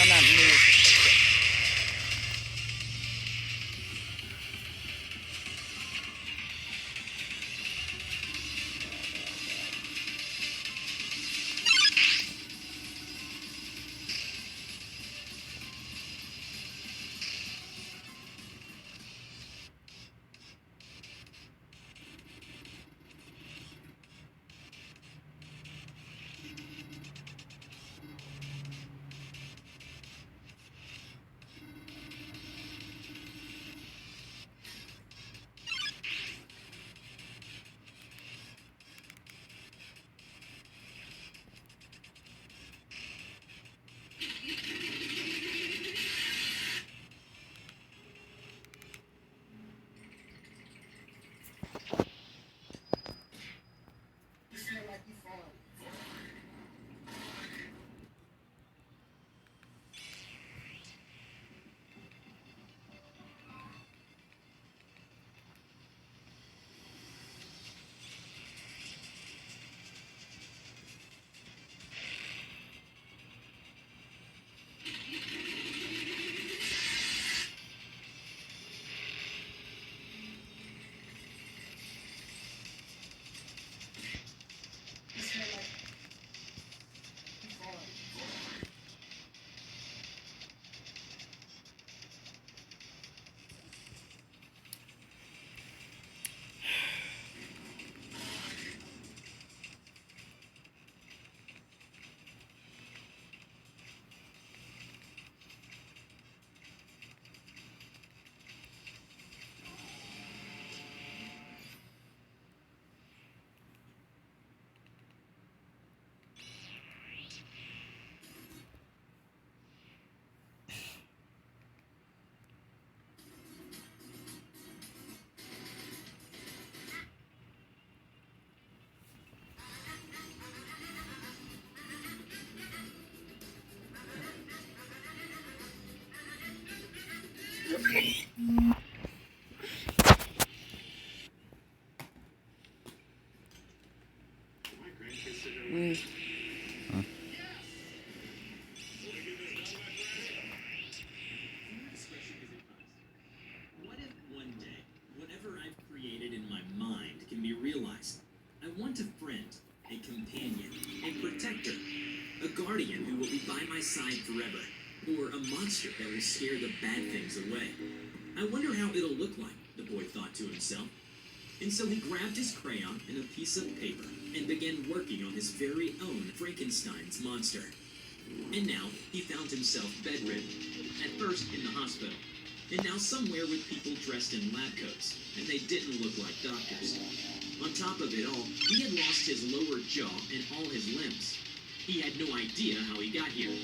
no, not music. What if one day, whatever I've created in my mind can be realized? I want a friend, a companion, a protector, a guardian who will be by my side forever, or a monster that will scare the bad things away. I wonder how it'll look like, the boy thought to himself. And so he grabbed his crayon and a piece of paper and began working on his very own Frankenstein's monster. And now he found himself bedridden, at first in the hospital, and now somewhere with people dressed in lab coats, and they didn't look like doctors. On top of it all, he had lost his lower jaw and all his limbs. He had no idea how he got here.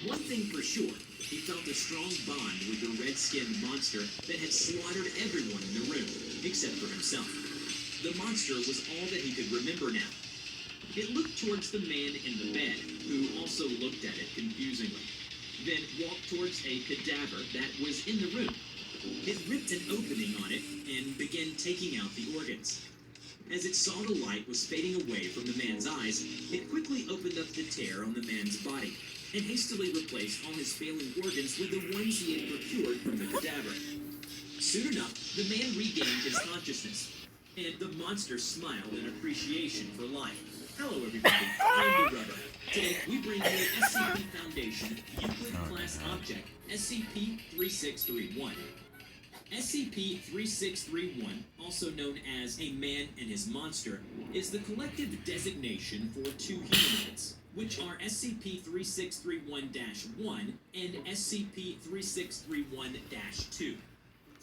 One thing for sure, he felt a strong bond with the red-skinned monster that had slaughtered everyone in the room, except for himself. The monster was all that he could remember now. It looked towards the man in the bed, who also looked at it confusingly, then walked towards a cadaver that was in the room. It ripped an opening on it and began taking out the organs. As it saw the light was fading away from the man's eyes, it quickly opened up the tear on the man's body and hastily replaced all his failing organs with the ones he had procured from the cadaver. Soon enough, the man regained his consciousness, and the monster smiled in appreciation for life. Hello, everybody. I'm the Rubber. Today, we bring you an SCP Foundation Euclid Class Object, SCP-3631. SCP-3631, also known as a man and his monster, is the collective designation for two humanoids, which are SCP-3631-1 and SCP-3631-2.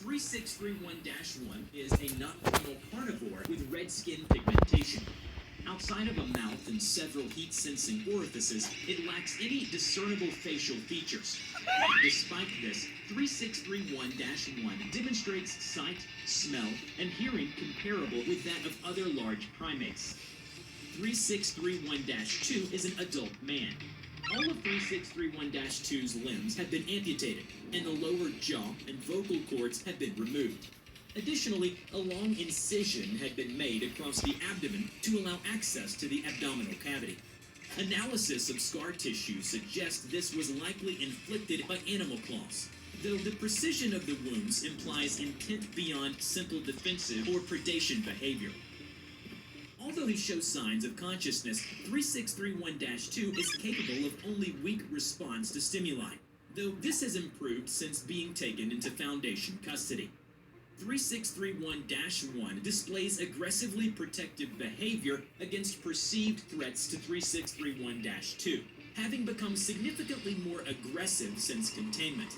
3631-1 is a nocturnal carnivore with red skin pigmentation. Outside of a mouth and several heat-sensing orifices, it lacks any discernible facial features. Despite this, 3631-1 demonstrates sight, smell, and hearing comparable with that of other large primates. 3631-2 is an adult man. All of 3631-2's limbs have been amputated, and the lower jaw and vocal cords have been removed. Additionally, a long incision had been made across the abdomen to allow access to the abdominal cavity. Analysis of scar tissue suggests this was likely inflicted by animal claws, though the precision of the wounds implies intent beyond simple defensive or predation behavior. Although he shows signs of consciousness, 3631-2 is capable of only weak response to stimuli, though this has improved since being taken into Foundation custody. 3631-1 displays aggressively protective behavior against perceived threats to 3631-2, having become significantly more aggressive since containment.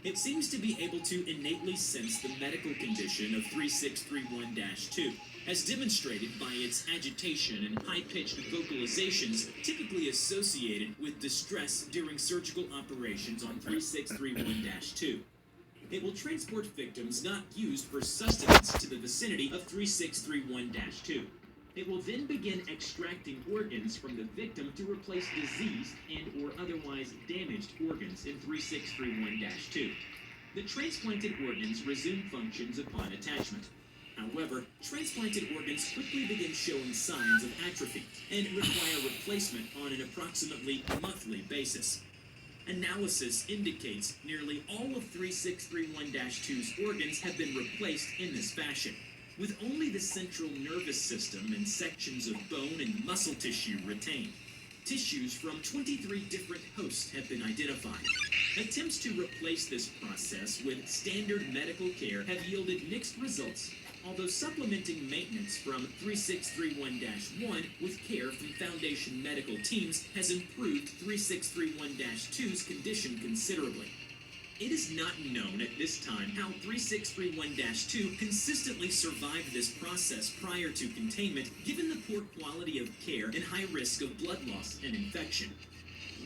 It seems to be able to innately sense the medical condition of 3631-2, as demonstrated by its agitation and high-pitched vocalizations typically associated with distress during surgical operations on 3631-2. It will transport victims not used for sustenance to the vicinity of 3631-2. It will then begin extracting organs from the victim to replace diseased and or otherwise damaged organs in 3631-2. The transplanted organs resume functions upon attachment. However, transplanted organs quickly begin showing signs of atrophy and require replacement on an approximately monthly basis. Analysis indicates nearly all of 3631-2's organs have been replaced in this fashion, with only the central nervous system and sections of bone and muscle tissue retained. Tissues from 23 different hosts have been identified. Attempts to replace this process with standard medical care have yielded mixed results, although supplementing maintenance from 3631-1 with care from Foundation medical teams has improved 3631-2's condition considerably. It is not known at this time how 3631-2 consistently survived this process prior to containment, given the poor quality of care and high risk of blood loss and infection.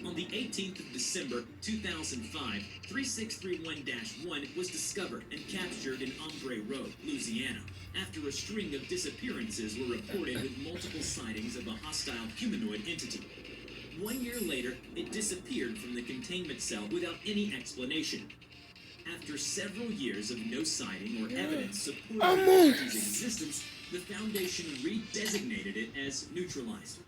On the 18th of December 2005, 3631-1 was discovered and captured in Ombre Road, Louisiana, after a string of disappearances were reported with multiple sightings of a hostile humanoid entity. 1 year later, it disappeared from the containment cell without any explanation. After several years of no sighting or evidence supporting the entity's existence, the Foundation redesignated it as neutralized.